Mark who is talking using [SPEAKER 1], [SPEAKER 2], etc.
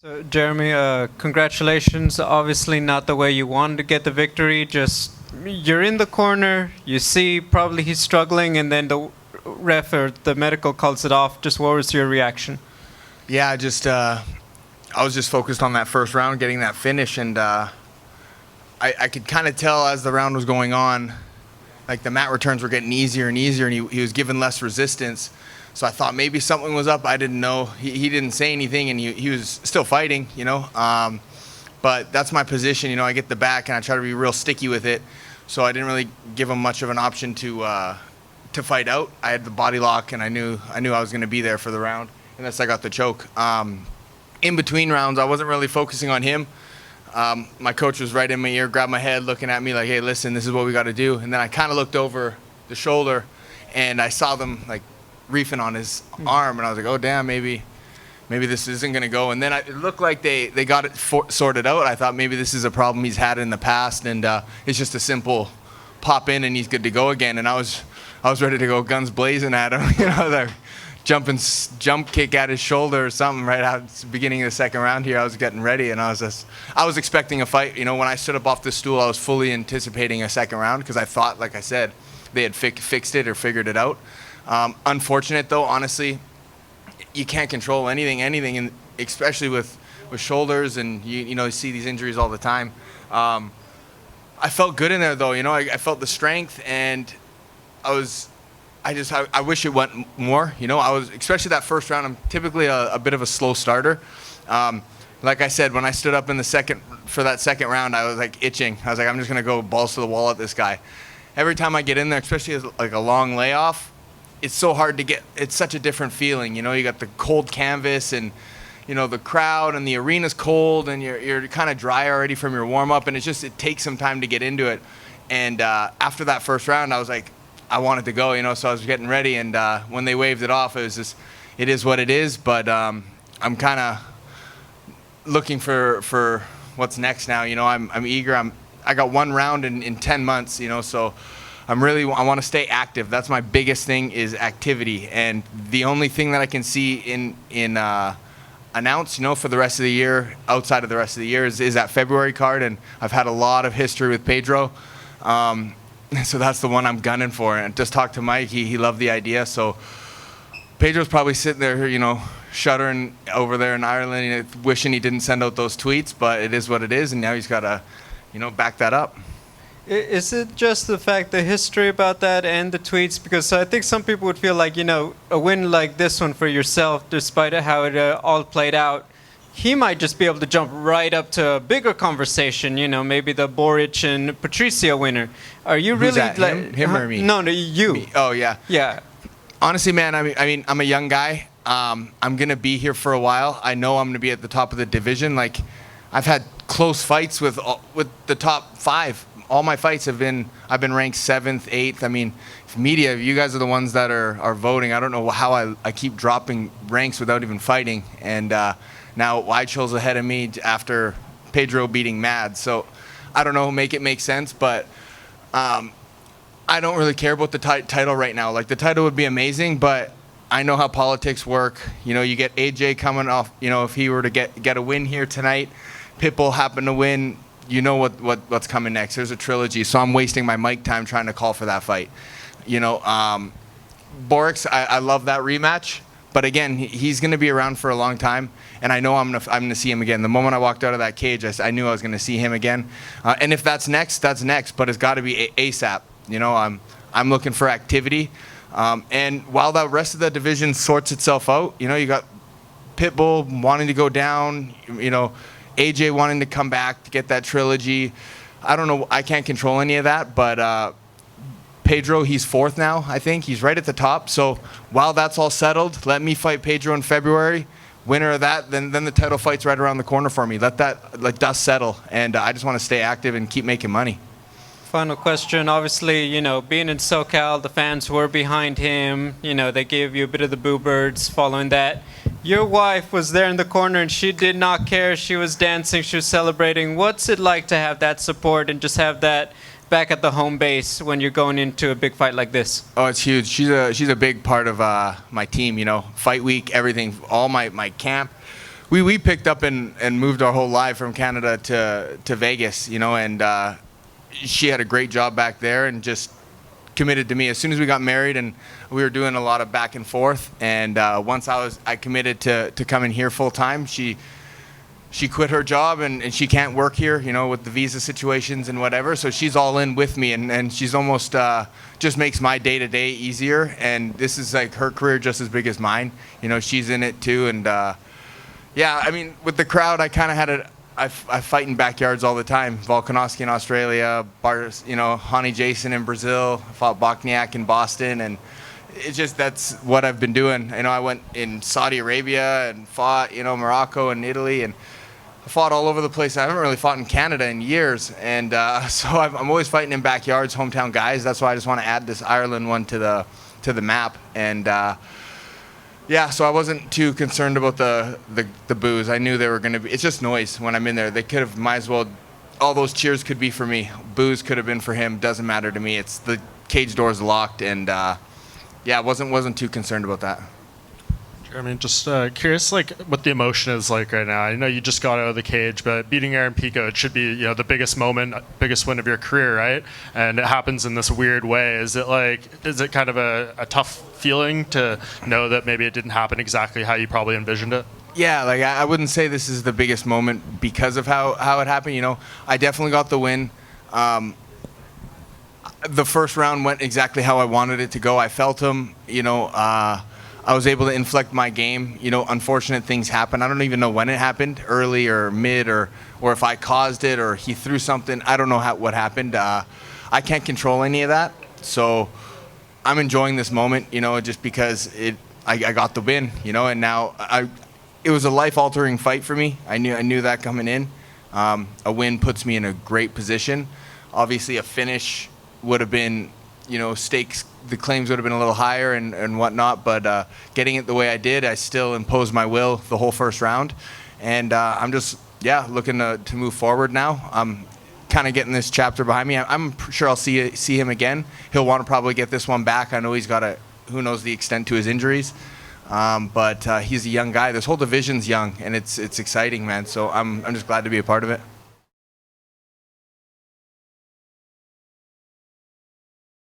[SPEAKER 1] So, Jeremy, congratulations. Obviously, not the way you wanted to get the victory. Just you're in the corner. You see, probably he's struggling, and then the ref or the medical calls it off. Just what was your reaction?
[SPEAKER 2] Yeah, I was just focused on that first round, getting that finish, and I could kind of tell as the round was going on, like the mat returns were getting easier and easier, and he was given less resistance. So I thought maybe something was up. I didn't know. He didn't say anything, and he was still fighting, But that's my position. I get the back, and I try to be real sticky with it. So I didn't really give him much of an option to fight out. I had the body lock, and I knew I was going to be there for the round, unless I got the choke. In between rounds, I wasn't really focusing on him. My coach was right in my ear, grabbed my head, looking at me like, hey, listen, this is what we got to do. And then I kind of looked over the shoulder, and I saw them like reefing on his arm, and I was like, oh, damn, maybe this isn't going to go. And then it looked like they got it sorted out. I thought maybe this is a problem he's had in the past, and it's just a simple pop in, and he's good to go again. And I was ready to go guns blazing at him, the jump kick at his shoulder or something right at the beginning of the second round here. I was getting ready, and I was expecting a fight. When I stood up off the stool, I was fully anticipating a second round because I thought, like I said, they had fixed it or figured it out. Unfortunate though, honestly, you can't control anything, and especially with shoulders, and you see these injuries all the time. I felt good in there though, I felt the strength, and I wish it went more. I was, especially that first round, I'm typically a bit of a slow starter. Like I said, when I stood up for that second round, I was like itching. I was like, I'm just gonna go balls to the wall at this guy. Every time I get in there, especially as like a long layoff, it's so hard to get. It's such a different feeling. You got the cold canvas, and the crowd, and the arena's cold, and you're kind of dry already from your warm up, and it takes some time to get into it. And after that first round, I was like, I wanted to go, so I was getting ready, and when they waved it off, it is what it is. But I'm kind of looking for what's next now. I'm eager. I got one round in 10 months, so I want to stay active. That's my biggest thing, is activity. And the only thing that I can see in announce, for the rest of the year, outside of the rest of the year, is that February card. And I've had a lot of history with Pedro. So that's the one I'm gunning for. And just talked to Mike. He loved the idea. So Pedro's probably sitting there, shuddering over there in Ireland, wishing he didn't send out those tweets. But it is what it is. And now he's got to, back that up.
[SPEAKER 1] Is it just the fact, the history about that and the tweets? Because I think some people would feel like, a win like this one for yourself, despite how it all played out, he might just be able to jump right up to a bigger conversation, maybe the Boric and Patricia winner. Are you
[SPEAKER 2] Who's
[SPEAKER 1] really
[SPEAKER 2] that? Him or me?
[SPEAKER 1] No, you.
[SPEAKER 2] Me. Oh, yeah.
[SPEAKER 1] Yeah.
[SPEAKER 2] Honestly, man, I mean, I'm a young guy. I'm going to be here for a while. I know I'm going to be at the top of the division. Like, I've had close fights with the top 5. All my fights I've been ranked 7th, 8th. I mean, media, you guys are the ones that are voting. I don't know how I keep dropping ranks without even fighting. And now Weichel's ahead of me after Pedro beating Mad. So I don't know, make it make sense. But I don't really care about the title right now. Like, the title would be amazing, but I know how politics work. You get AJ coming off. If he were to get a win here tonight, Pitbull happened to win. What's coming next. There's a trilogy, so I'm wasting my mic time trying to call for that fight. Borix, I love that rematch, but again, he's going to be around for a long time, and I know I'm gonna see him again. The moment I walked out of that cage, I knew I was going to see him again. And if that's next, that's next, but it's got to be ASAP. I'm looking for activity, and while the rest of the division sorts itself out, you got Pitbull wanting to go down, AJ wanting to come back to get that trilogy. I don't know. I can't control any of that. But Pedro, he's 4th now, I think. He's right at the top. So while that's all settled, let me fight Pedro in February. Winner of that, then the title fight's right around the corner for me. Let that dust settle. And I just want to stay active and keep making money.
[SPEAKER 1] Final question. Obviously, being in SoCal, the fans were behind him. They gave you a bit of the boo birds following that. Your wife was there in the corner, and she did not care. She was dancing. She was celebrating. What's it like to have that support and just have that back at the home base when you're going into a big fight like this?
[SPEAKER 2] Oh, it's huge. She's a big part of my team. Fight week, everything, all my camp. we picked up and moved our whole life from Canada to Vegas, you know, and she had a great job back there and just committed to me as soon as we got married, and we were doing a lot of back and forth. And once I committed to coming here full time, she quit her job and she can't work here, you know, with the visa situations and whatever. So she's all in with me, and she's almost just makes my day to day easier. And this is like her career just as big as mine. You know, she's in it too. And yeah, I mean, with the crowd, I kind of had I fight in backyards all the time. Volkanovski in Australia, Hani Jason in Brazil. I fought Bokniak in Boston, and it's just that's what I've been doing. You know, I went in Saudi Arabia and fought, you know, Morocco and Italy, and I fought all over the place. I haven't really fought in Canada in years, and so I'm always fighting in backyards, hometown guys. That's why I just want to add this Ireland one to the map. And yeah, so I wasn't too concerned about the boos. I knew they were going to be. It's just noise when I'm in there. They could have, might as well. All those cheers could be for me. Boos could have been for him. Doesn't matter to me. It's the cage door's locked, and yeah, wasn't too concerned about that.
[SPEAKER 3] I mean, just curious, like, what the emotion is like right now. I know you just got out of the cage, but beating Aaron Pico, it should be, you know, the biggest moment, biggest win of your career, right? And it happens in this weird way. Is it kind of a tough feeling to know that maybe it didn't happen exactly how you probably envisioned it?
[SPEAKER 2] Yeah, like I wouldn't say this is the biggest moment because of how it happened. You know, I definitely got the win. The first round went exactly how I wanted it to go. I felt him, you know. I was able to inflect my game. You know, unfortunate things happen. I don't even know when it happened, early or mid, or if I caused it or he threw something. I don't know what happened. I can't control any of that. So I'm enjoying this moment, you know, just because I got the win, you know, and now it was a life-altering fight for me. I knew that coming in. A win puts me in a great position. Obviously, a finish would have been, you know, stakes. The claims would have been a little higher and whatnot, but getting it the way I did, I still imposed my will the whole first round, and I'm just looking to move forward now. I'm kind of getting this chapter behind me. I'm sure I'll see him again. He'll want to probably get this one back. I know he's got who knows the extent to his injuries, but he's a young guy. This whole division's young, and it's exciting, man. So I'm just glad to be a part of it.